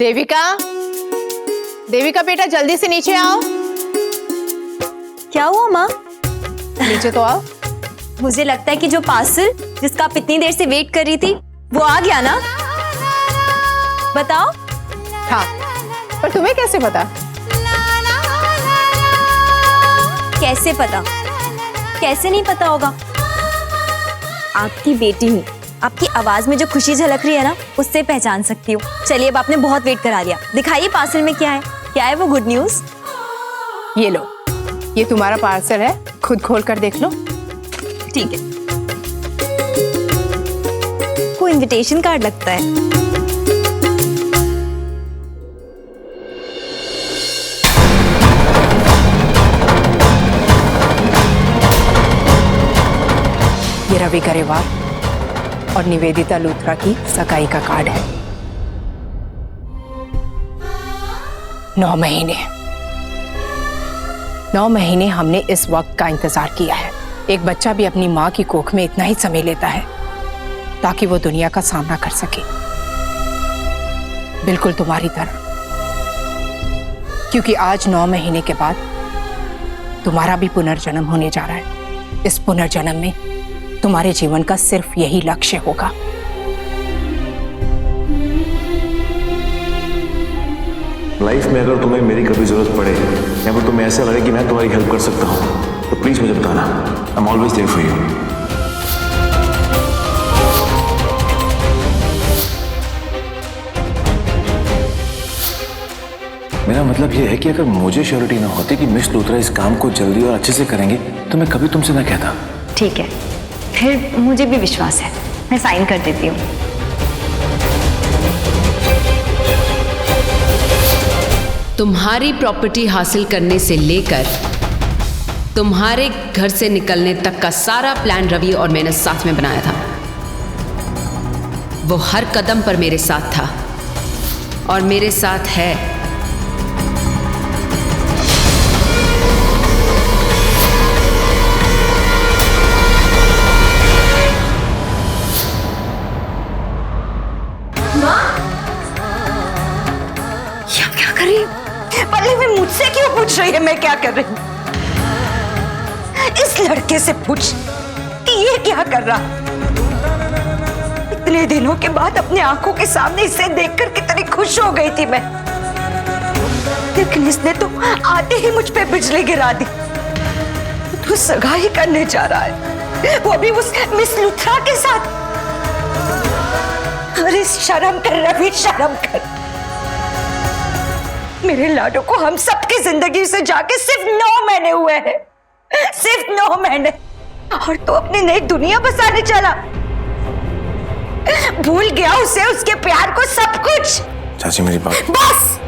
देविका, देविका बेटा जल्दी से नीचे आओ। क्या हुआ माँ? नीचे तो आओ। मुझे लगता है कि जो पार्सल जिसका आप इतनी देर से वेट कर रही थी वो आ गया ना? बताओ। हाँ, पर तुम्हें कैसे पता? कैसे पता? कैसे नहीं पता होगा? आपकी बेटी हूँ, आपकी आवाज में जो खुशी झलक रही है ना, उससे पहचान सकती हूँ। चलिए, अब आपने बहुत वेट करा दिया, दिखाइए पार्सल में क्या है। क्या है वो गुड न्यूज? ये लो, ये तुम्हारा पार्सल है, खुद खोल कर देख लो। ठीक है। कोई इनविटेशन कार्ड लगता है। ये रवि गरेवाल और निवेदिता लूथरा की सगाई का कार्ड है। 9 महीने हमने इस वक्त का इंतजार किया है। एक बच्चा भी अपनी माँ की कोख में इतना ही समय लेता है ताकि वो दुनिया का सामना कर सके, बिल्कुल तुम्हारी तरह। क्योंकि आज 9 महीने के बाद तुम्हारा भी पुनर्जन्म होने जा रहा है। इस पुनर्जन्म में तुम्हारे जीवन का सिर्फ यही लक्ष्य होगा। लाइफ में अगर तुम्हें मेरी कभी जरूरत पड़े या फिर तुम्हें ऐसा लगे कि मैं तुम्हारी हेल्प कर सकता हूँ तो प्लीज मुझे बताना। I am always there for you. मेरा मतलब यह है कि अगर मुझे श्योरिटी ना होती कि मिस लूथरा इस काम को जल्दी और अच्छे से करेंगे तो मैं कभी तुमसे ना कहता। ठीक है, फिर मुझे भी विश्वास है, मैं साइन कर देती हूँ। तुम्हारी प्रॉपर्टी हासिल करने से लेकर तुम्हारे घर से निकलने तक का सारा प्लान रवि और मैंने साथ में बनाया था। वो हर कदम पर मेरे साथ था और मेरे साथ है। पल्लवी मुझसे क्यों पूछ रही है मैं क्या कर रही हूँ? इस लड़के से पूछ कि ये क्या कर रहा। इतने दिनों के बाद अपने आंखों के सामने इसे देखकर कितनी खुश हो गई थी मैं, लेकिन इसने तो आते ही मुझ पे बिजली गिरा दी। तो सगाई करने जा रहा है, वो भी उस मिस लूथरा के साथ। अरे शर्म कर रवि, शर्म कर। मेरे लाडो को हम सबकी जिंदगी से जाके सिर्फ 9 महीने हुए हैं, सिर्फ 9 महीने, और तो अपनी नई दुनिया बसाने चला। भूल गया उसे, उसके प्यार को, सब कुछ। चाची मेरी बात। बस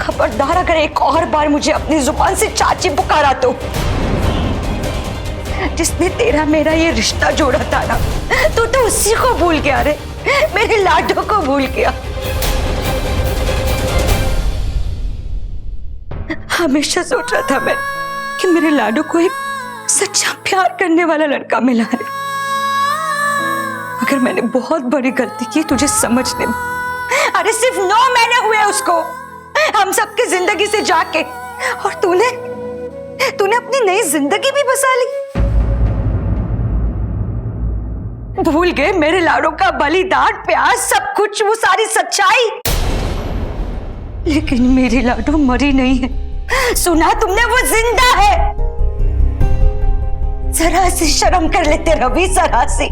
खबरदार, अगर एक और बार मुझे अपनी जुबान से चाची पुकारा तो जिसने तेरा मेरा ये रिश्ता जोड़ा था ना, तो उसी को भूल गया रे, मेरे लाडो को भूल गया। हमेशा सोच रहा था मैं कि मेरे लाडो को एक सच्चा प्यार करने वाला लड़का मिला है, मगर मैंने बहुत बड़ी गलती की तुझे समझने में। अरे सिर्फ 9 महीने हुए उसको हम सबकी जिंदगी से जाके, और तूने अपनी नई जिंदगी भी बसा ली। भूल गए मेरे लाडो का बलिदान, प्यार, सब कुछ, वो सारी सच्चाई। लेकिन मेरी लाडो मरी नहीं है, सुना तुमने, वो जिंदा है। जरा सी शर्म कर लेते रवि, जरा सी,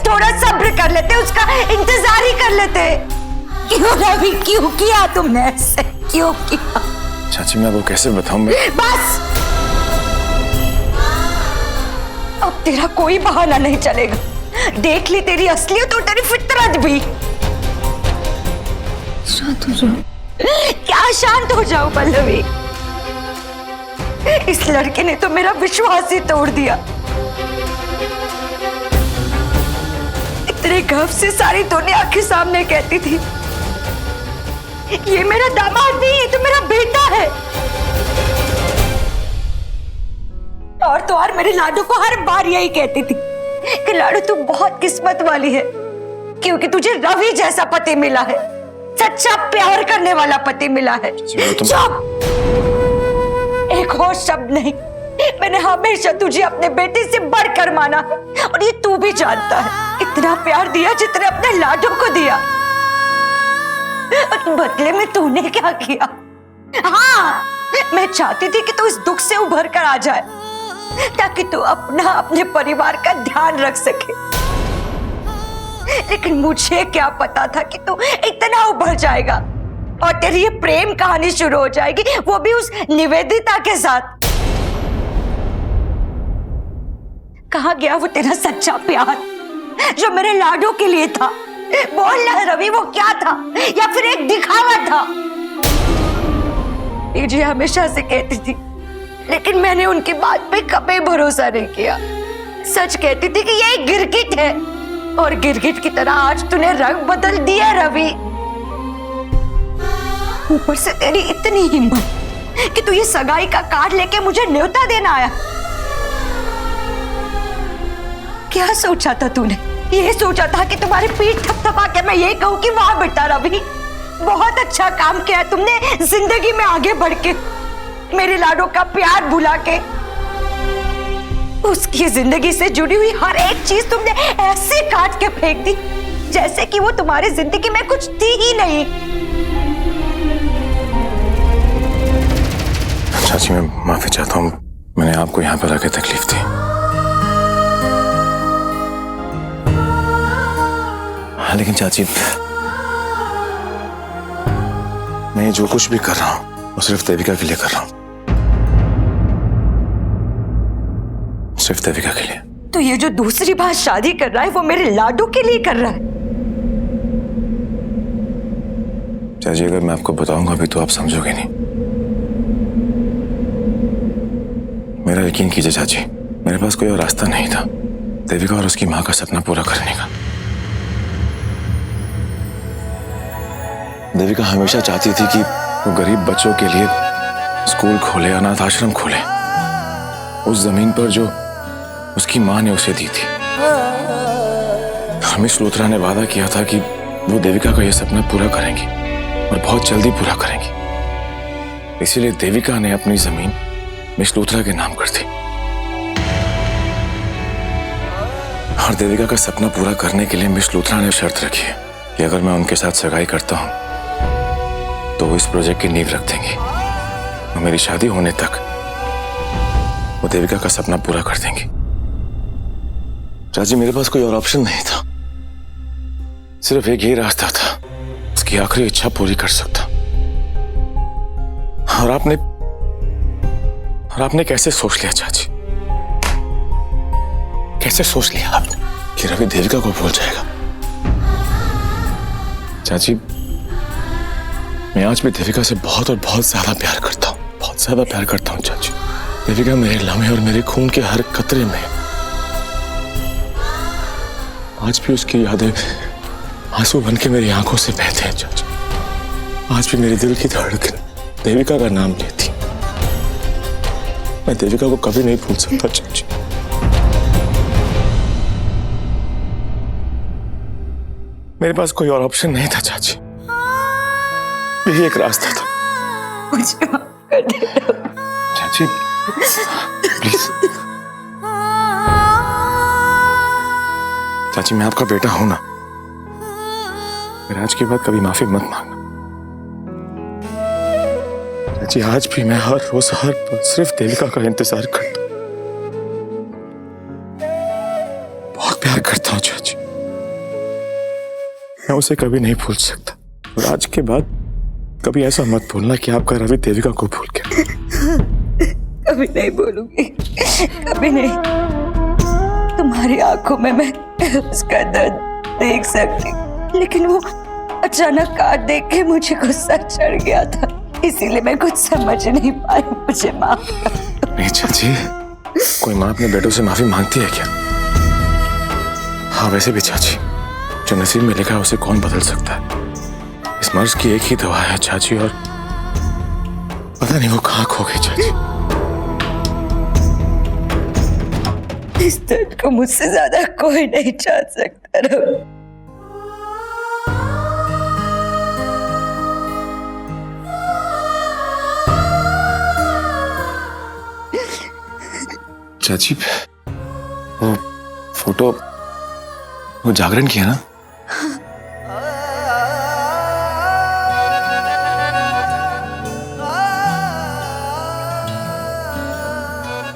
थोड़ा सब्र कर लेते, उसका इंतजार ही कर लेते। क्यों रवि, क्यों किया तुमने ऐसे, क्यों किया? चाची मैं वो कैसे बताऊं मैं? बस अब तेरा कोई बहाना नहीं चलेगा। देख ली तेरी असलियत और तेरी फितरत भी। शांत हो जाओ। क्या शांत हो जाओ पल्लवी? इस लड़के ने तो मेरा विश्वास ही तोड़ दिया। इतने गर्व से सारी दुनिया के सामने कहती थी ये मेरा दामाद नहीं, ये तो मेरा बेटा है। और तो और मेरे लाडू को हर बार यही कहती थी कि लाडू तू बहुत किस्मत वाली है, क्योंकि तुझे रवि जैसा पति मिला है, सच्चा प्यार करने वाला पति मिला है। चुप! एक और शब्द नहीं। मैंने हमेशा तुझे अपने बेटे से बढ़कर माना है और ये तू भी जानता है। इतना प्यार दिया जितने अपने लाडो को दिया, और बदले में तूने क्या किया? हाँ, मैं चाहती थी कि तू इस दुख से उभर कर आ जाए ताकि तू अपने परिवार का ध्यान रख सके, लेकिन मुझे क्या पता था कि तू इतना उभर जाएगा और तेरी ये प्रेम कहानी शुरू हो जाएगी, वो भी उस निवेदिता के साथ। कहाँ गया वो तेरा सच्चा प्यार जो मेरे लाडो के लिए था? बोल ना रवि, वो क्या था या फिर एक दिखावा था? जी हमेशा से कहती थी, लेकिन मैंने उनकी बात पे कभी भरोसा नहीं किया। सच कहती थी कि ये एक गिरगिट है, और गिरगिट की तरह आज तूने रंग बदल दिया रवि। ऊपर से तेरी इतनी हिम्मत कि तू ये सगाई का कार्ड लेके मुझे न्योता देना आया। क्या सोचा था तूने? ये सोचा था कि तुम्हारी पीठ थपथपा के मैं ये कहूं कि वाह बेटा रवि, बहुत अच्छा काम किया तुमने जिंदगी में आगे बढ़ के, मेरे लाडो का प्यार भुला के। उसकी जिंदगी से जुड़ी हुई हर एक चीज तुमने ऐसे काट के फेंक दी जैसे कि वो तुम्हारी जिंदगी में कुछ थी ही नहीं। चाची, मैं माफी चाहता हूँ, मैंने आपको यहाँ पर आके तकलीफ दी। हाँ, लेकिन चाची, मैं जो कुछ भी कर रहा हूँ वो सिर्फ देविका के लिए कर रहा हूँ, सिर्फ देविका के लिए। तो ये जो दूसरी बार शादी कर रहा है वो मेरे लाडो के लिए कर रहा है? चाची, अगर मैं आपको बताऊंगा अभी तो आप समझोगे नहीं। मेरा यकीन कीजिए चाची, मेरे पास कोई और रास्ता नहीं था देविका और उसकी माँ का सपना पूरा करने का। देविका हमेशा चाहती थी कि वो गरीब बच्चों के लिए स्कूल खोले, अनाथ आश्रम खोले, उस जमीन पर जो उसकी माँ ने उसे दी थी। मिस लूथरा ने वादा किया था कि वो देविका का यह सपना पूरा करेंगी और बहुत जल्दी पूरा करेंगी। इसीलिए देविका ने अपनी जमीन मिस लूथरा के नाम कर दी। और देविका का सपना पूरा करने के लिए मिस लूथरा ने शर्त रखी है कि अगर मैं उनके साथ सगाई करता हूं तो वो इस प्रोजेक्ट की नींव रख देंगी और मेरी शादी होने तक वो देविका का सपना पूरा कर देंगी। चाची, मेरे पास कोई और ऑप्शन नहीं था, सिर्फ एक ही रास्ता था, उसकी आखिरी इच्छा पूरी कर सकता। और आपने कैसे सोच लिया चाची, कैसे सोच लिया आपने कि रवि देविका को भूल जाएगा? चाची, मैं आज भी देविका से बहुत और बहुत ज्यादा प्यार करता हूँ, बहुत ज्यादा प्यार करता हूँ चाची। देविका मेरे लम्हे और मेरे खून के हर कतरे में। आज भी उसकी यादें आंसू बन के मेरी आंखों से बहते हैं चाची। आज भी मेरे दिल की धड़कन देविका का नाम लेती। मैं देविका को कभी नहीं भूल सकता चाची। मेरे पास कोई और ऑप्शन नहीं था चाची, यही एक रास्ता था। मुझे माफ कर दे चाची, प्लीज। चाची, मैं आपका बेटा हूं ना, मेरे आज के बाद कभी माफी मत मांगना। चाची, आज भी मैं हर रोज हर पल सिर्फ देविका का इंतजार करता हूं। बहुत प्यार करता हूं चाची, मैं उसे कभी नहीं भूल सकता। और आज के बाद कभी ऐसा मत भूलना कि आपका रवि देविका को भूल गया। कभी नहीं बोलूंगी, कभी नहीं। तुम्हारी आंखों में मैं उसका दर्द देख सकती, लेकिन वो अचानक कार्ड देख के मुझे गुस्सा चढ़ गया था, इसीलिए मैं कुछ समझ नहीं पाई। मुझे माफ कर। नहीं चाची, कोई माँ अपने बेटों से माफी मांगती है क्या? हाँ, वैसे भी चाची, जो नसीब में लिखा है उसे कौन बदल सकता है? इस मर्ज की एक ही दवा है चाची, और पता नहीं वो कहाँ खो गई चाची। इस दर्द को मुझसे ज्यादा कोई नहीं जान सकता रवि। कुछ अजीब है। वो फोटो वो जागरण की है ना?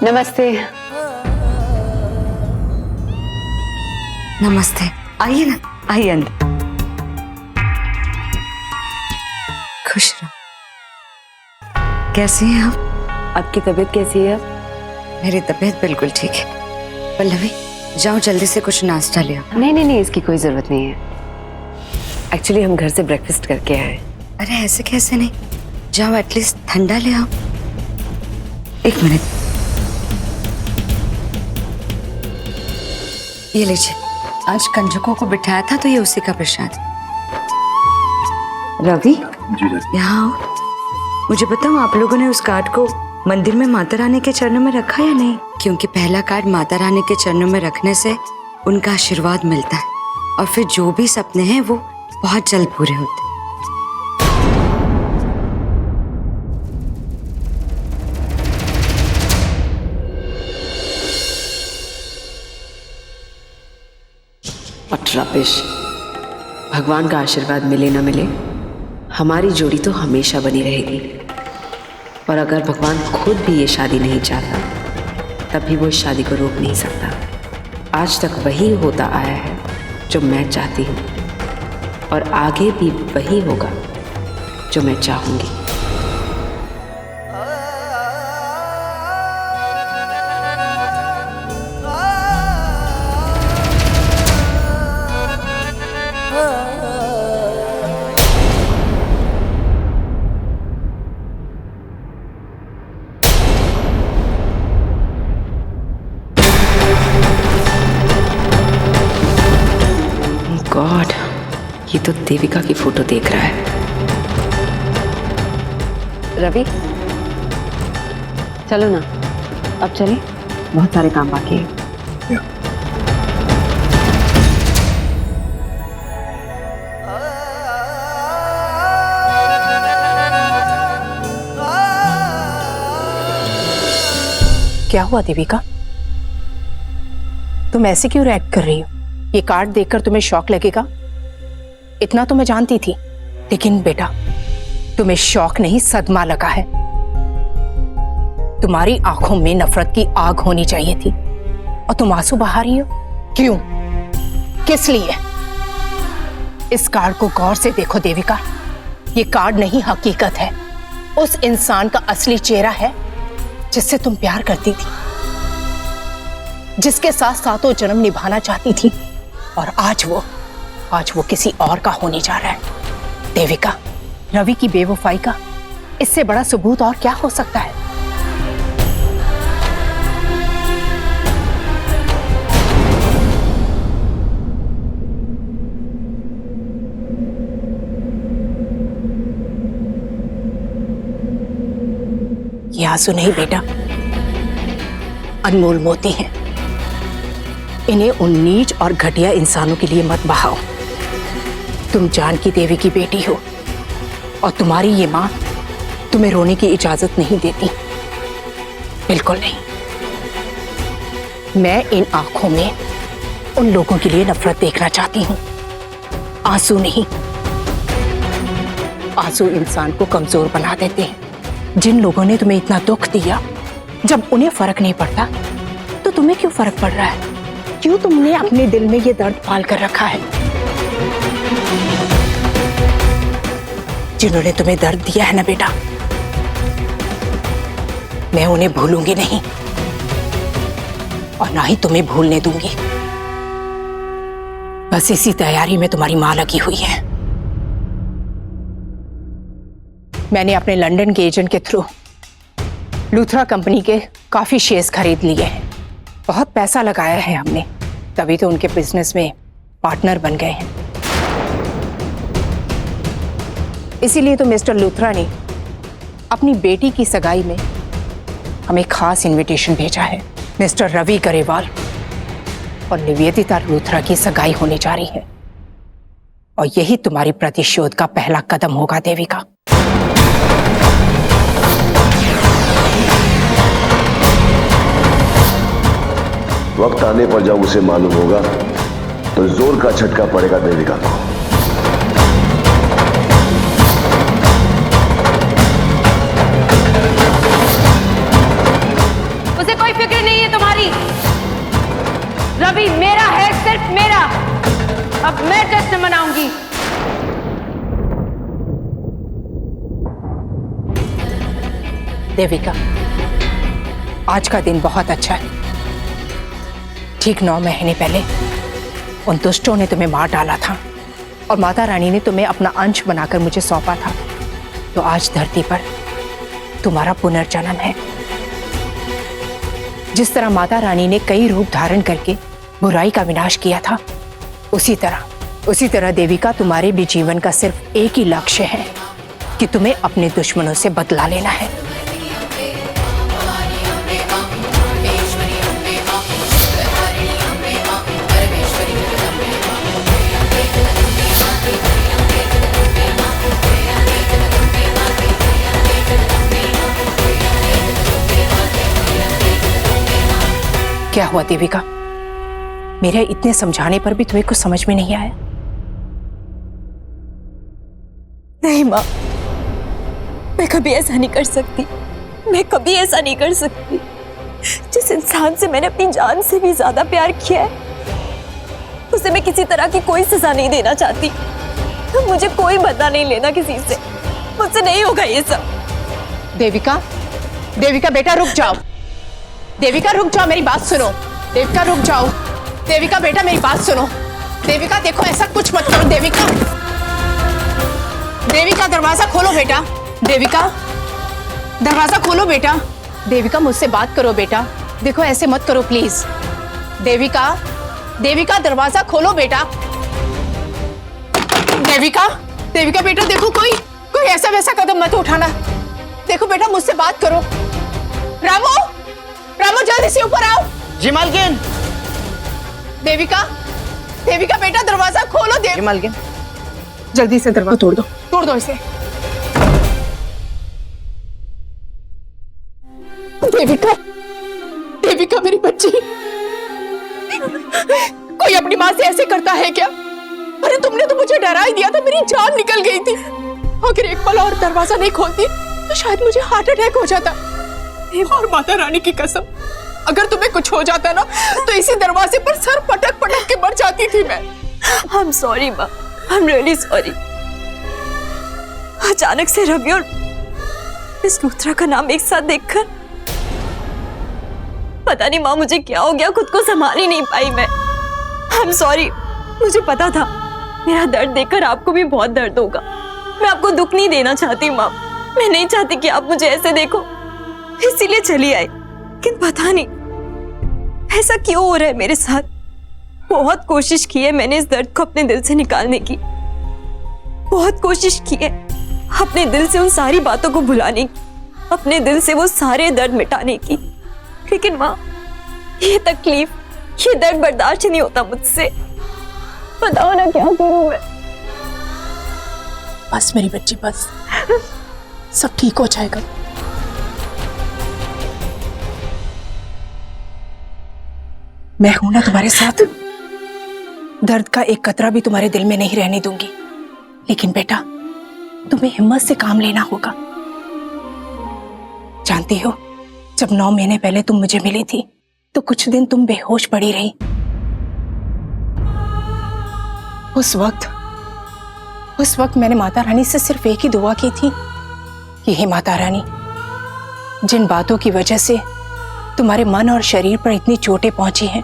नमस्ते। नमस्ते, आइए ना, आइए अंदर। खुश रहो। कैसी हैं आप? आपकी तबीयत कैसी है? मेरी तबीयत बिल्कुल ठीक है। पल्लवी, जाओ जल्दी से कुछ नाश्ता ले आओ। नहीं, इसकी कोई जरूरत नहीं है। एक्चुअली हम घर से ब्रेकफास्ट करके आए। अरे ऐसे कैसे नहीं, जाओ एटलीस्ट ठंडा ले आओ। एक मिनट, ये लीजिए। आज कंजकों को बिठाया था तो ये उसी का प्रसाद। रवि, यहाँ आओ। मुझे बताओ, आप लोगों ने उस कार्ड को मंदिर में माता रानी के चरणों में रखा या नहीं? क्योंकि पहला कार्ड माता रानी के चरणों में रखने से उनका आशीर्वाद मिलता है और फिर जो भी सपने हैं वो बहुत जल्द पूरे होते हैं। What rubbish। भगवान का आशीर्वाद मिले ना मिले, हमारी जोड़ी तो हमेशा बनी रहेगी। और अगर भगवान खुद भी ये शादी नहीं चाहता, तब भी वो इस शादी को रोक नहीं सकता। आज तक वही होता आया है जो मैं चाहती हूँ, और आगे भी वही होगा जो मैं चाहूँगी। गॉड, ये तो देविका की फोटो देख रहा है। रवि, चलो ना, अब चलें, बहुत सारे काम बाकी हैं। क्या हुआ देविका? तुम ऐसे क्यों रिएक्ट कर रही हो? ये कार्ड देखकर तुम्हें शॉक लगेगा, इतना तो मैं जानती थी। लेकिन बेटा, तुम्हें शॉक नहीं, सदमा लगा है। तुम्हारी आंखों में नफरत की आग होनी चाहिए थी और तुम आंसू बहा रही हो। क्यों? किस लिए? इस कार्ड को गौर से देखो देविका, ये कार्ड नहीं हकीकत है। उस इंसान का असली चेहरा है जिससे तुम प्यार करती थी, जिसके साथ सातों जन्म निभाना चाहती थी, और आज वो किसी और का होने जा रहा है। देविका, रवि की बेवफाई का इससे बड़ा सबूत और क्या हो सकता है? ये आंसू नहीं बेटा, अनमोल मोती हैं। इन्हें उन नीच और घटिया इंसानों के लिए मत बहाओ। तुम जानकी देवी की बेटी हो और तुम्हारी ये मां तुम्हें रोने की इजाजत नहीं देती, बिल्कुल नहीं। मैं इन आंखों में उन लोगों के लिए नफरत देखना चाहती हूं, आंसू नहीं। आंसू इंसान को कमजोर बना देते हैं। जिन लोगों ने तुम्हें इतना दुख दिया, जब उन्हें फर्क नहीं पड़ता तो तुम्हें क्यों फर्क पड़ रहा है? क्यों तुमने अपने दिल में ये दर्द पाल कर रखा है? जिन्होंने तुम्हें दर्द दिया है ना बेटा, मैं उन्हें भूलूंगी नहीं और ना ही तुम्हें भूलने दूंगी। बस इसी तैयारी में तुम्हारी मां लगी हुई है। मैंने अपने लंदन के एजेंट के थ्रू लूथरा कंपनी के काफी शेयर्स खरीद लिए हैं। बहुत पैसा लगाया है हमने, तभी तो उनके बिजनेस में पार्टनर बन गए हैं। इसीलिए तो मिस्टर लूथरा ने अपनी बेटी की सगाई में हमें खास इनविटेशन भेजा है। मिस्टर रवि गरेवाल और निवेदिता लूथरा की सगाई होने जा रही है, और यही तुम्हारी प्रतिशोध का पहला कदम होगा देविका। वक्त आने पर जब उसे मालूम होगा तो जोर का झटका पड़ेगा देविका को। उसे कोई फिक्र नहीं है तुम्हारी। रवि मेरा है, सिर्फ मेरा। अब मैं जश्न मनाऊंगी। देविका, आज का दिन बहुत अच्छा है। ठीक 9 महीने पहले उन दुष्टों ने तुम्हें मार डाला था और माता रानी ने तुम्हें अपना अंश बनाकर मुझे सौंपा था। तो आज धरती पर तुम्हारा पुनर्जन्म है। जिस तरह माता रानी ने कई रूप धारण करके बुराई का विनाश किया था, उसी तरह देविका, तुम्हारे भी जीवन का सिर्फ एक ही लक्ष्य है कि तुम्हें अपने दुश्मनों से बदला लेना है। क्या हुआ देविका? मेरे इतने समझाने पर भी तुम्हें कुछ समझ में नहीं आया? नहीं माँ, मैं कभी ऐसा नहीं कर सकती। मैं कभी ऐसा नहीं कर सकती। जिस इंसान से मैंने अपनी जान से भी ज्यादा प्यार किया है, उसे मैं किसी तरह की कोई सजा नहीं देना चाहती। मुझे कोई बदला नहीं लेना किसी से। मुझसे नहीं होगा ये सब। देविका, देविका बेटा रुक जाओ। देविका रुक जाओ, मेरी बात सुनो। देविका रुक जाओ। देविका बेटा मेरी बात सुनो। देविका देखो, ऐसा कुछ मत करो। देविका, देविका दरवाजा खोलो बेटा। देविका दरवाजा खोलो बेटा। देविका मुझसे बात करो बेटा। देखो ऐसे मत करो प्लीज। देविका, देविका दरवाजा खोलो बेटा। देविका, देविका बेटा देखो, कोई ऐसा वैसा कदम मत उठाना। देखो बेटा मुझसे बात करो। रामू, रामू जल्दी से ऊपर आओ। जी मालकिन। देविका, देविका बेटा दरवाजा खोलो। जी मालकिन। जल्दी से दरवाजा तोड़ दो इसे। देविका, देविका मेरी बच्ची, कोई अपनी माँ से ऐसे करता है क्या? अरे तुमने तो मुझे डरा ही दिया था, मेरी जान निकल गई थी। अगर एक पल और दरवाजा नहीं खोलती तो शायद मुझे हार्ट अटैक हो जाता। और माता रानी की कसम, अगर तुम्हें कुछ हो जाता ना तो इसी दरवाजे पर सर पटक पटक के मर जाती थी मैं। I'm sorry माँ, I'm really sorry। अचानक से रवि और इस लूथरा का नाम एक साथ देखकर पता नहीं माँ मुझे क्या हो गया, खुद को संभाल ही नहीं पाई मैं। I'm sorry, मुझे पता था मेरा दर्द देखकर आपको भी बहुत दर्द होगा। मैं आपको दुख नहीं देना चाहती माँ, मैं नहीं चाहती कि आप मुझे ऐसे देखो, इसीलिए चली आई। लेकिन पता नहीं ऐसा क्यों हो रहा है मेरे साथ। बहुत कोशिश की है मैंने इस दर्द को अपने दिल से निकालने की, बहुत कोशिश की है अपने दिल से उन सारी बातों को भुलाने की, अपने दिल से वो सारे दर्द मिटाने की। लेकिन माँ, ये तकलीफ, ये दर्द बर्दाश्त नहीं होता मुझसे। बताओ ना क्या करूं मैं। बस मेरी बच्ची, बस, सब ठीक हो जाएगा। मैं हूं ना तुम्हारे साथ। दर्द का एक कतरा भी तुम्हारे दिल में नहीं रहने दूंगी। लेकिन बेटा, तुम्हें हिम्मत से काम लेना होगा। जानती हो, जब 9 महीने पहले तुम मुझे मिली थी तो कुछ दिन तुम बेहोश पड़ी रही। उस वक्त मैंने माता रानी से सिर्फ एक ही दुआ की थी कि हे माता रानी, जिन बातों की वजह से तुम्हारे मन और शरीर पर इतनी चोटें पहुंची हैं,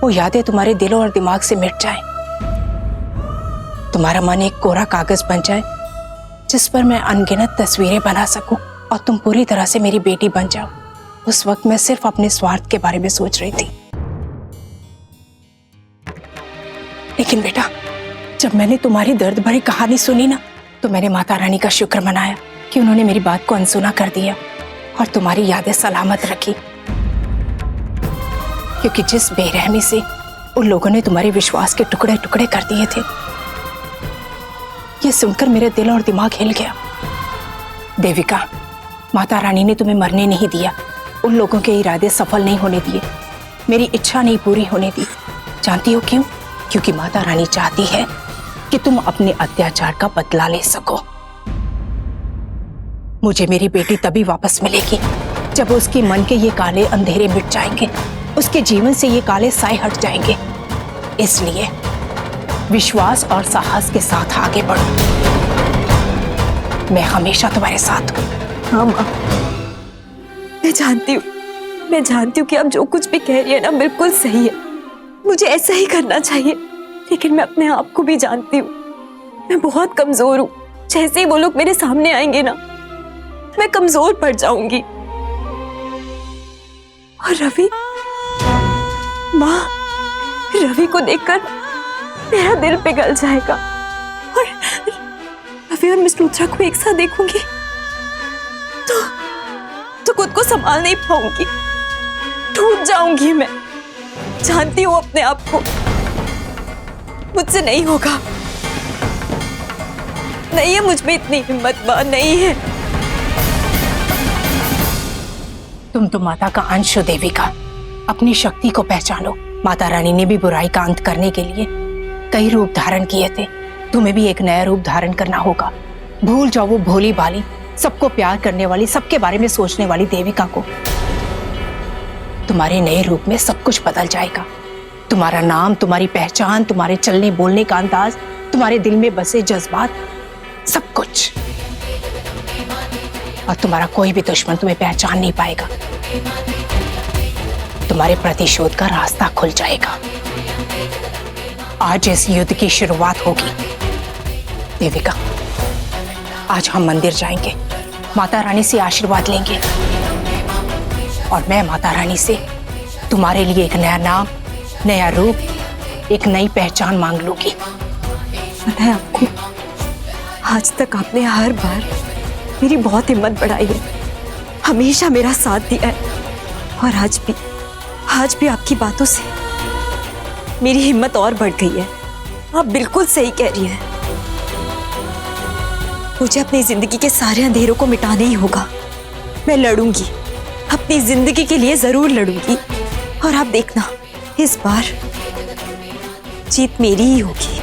वो यादें तुम्हारे दिल और दिमाग से मिट जाएं। तुम्हारा मन एक कोरा कागज बन जाए जिस पर मैं अनगिनत तस्वीरें बना सकूं और तुम पूरी तरह से मेरी बेटी बन जाओ। उस वक्त मैं सिर्फ अपने स्वार्थ के बारे में सोच रही थी। लेकिन बेटा, जब मैंने तुम्हारी दर्द भरी कहानी सुनी ना, तो मैंने माता रानी का शुक्र मनाया कि उन्होंने मेरी बात को अनसुना कर दिया और तुम्हारी यादें सलामत रखी। क्योंकि जिस बेरहमी से उन लोगों ने तुम्हारे विश्वास के टुकड़े टुकड़े कर दिए थे, ये सुनकर मेरे दिल और दिमाग हिल गया। देविका, माता रानी ने तुम्हें मरने नहीं दिया, उन लोगों के इरादे सफल नहीं होने दिए। मेरी इच्छा नहीं पूरी होने दी। जानती हो क्यों? क्योंकि माता रानी चाहती है कि तुम अपने अत्याचार का बदला ले सको। मुझे मेरी बेटी तभी वापस मिलेगी जब उसके मन के ये काले अंधेरे मिट जाएंगे, उसके जीवन से ये काले साए हट जाएंगे। इसलिए विश्वास और साहस के साथ आगे बढ़ो। मैं हमेशा तुम्हारे साथ हूँ। हाँ माँ, मैं जानती हूँ कि आप जो कुछ भी कह रही है ना बिल्कुल सही है। मुझे ऐसा ही करना चाहिए, लेकिन मैं अपने आप को भी जानती हूँ मैं बहुत कमजोर हूँ। जैसे ही वो लोग मेरे सामने आएंगे ना, मैं कमजोर पड़ जाऊंगी। और रवि, माँ, रवि को देखकर मेरा दिल पिघल जाएगा। और रवि और मिस लूथरा को एक साथ देखूंगी तो खुद को संभाल नहीं पाऊंगी, टूट जाऊंगी मैं। जानती हूँ अपने आप को, मुझसे नहीं होगा। नहीं है मुझ में इतनी हिम्मत, मां, नहीं है। तुम तो माता का अंश हो देविका, अपनी शक्ति को पहचानो। माता रानी ने भी बुराई का अंत करने के लिए कई रूप धारण किए थे। तुम्हें भी एक नया रूप धारण करना होगा। भूल जाओ वो भोली भाली, सबको प्यार करने वाली, सबके बारे में सोचने वाली देविका को। तुम्हारे नए रूप में सब कुछ बदल जाएगा। तुम्हारा नाम, तुम्हारी पहचान, तुम्हारे चलने बोलने का अंदाज, तुम्हारे दिल में बसे जज्बात, सब कुछ। और तुम्हारा कोई भी दुश्मन तुम्हें पहचान नहीं पाएगा। तुम्हारे प्रतिशोध का रास्ता खुल जाएगा। आज इस युद्ध की शुरुआत होगी। देविका, आज हम मंदिर जाएंगे, माता रानी से आशीर्वाद लेंगे और मैं माता रानी से तुम्हारे लिए एक नया नाम, नया रूप, एक नई पहचान मांग लूंगी। पता है आपको, आज तक आपने हर बार मेरी बहुत हिम्मत बढ़ाई है, हमेशा मेरा साथ दिया है। और आज भी आपकी बातों से मेरी हिम्मत और बढ़ गई है। आप बिल्कुल सही कह रही हैं। मुझे अपनी जिंदगी के सारे अंधेरों को मिटाना ही होगा। मैं लड़ूंगी, अपनी जिंदगी के लिए जरूर लड़ूंगी। और आप देखना, इस बार जीत मेरी ही होगी।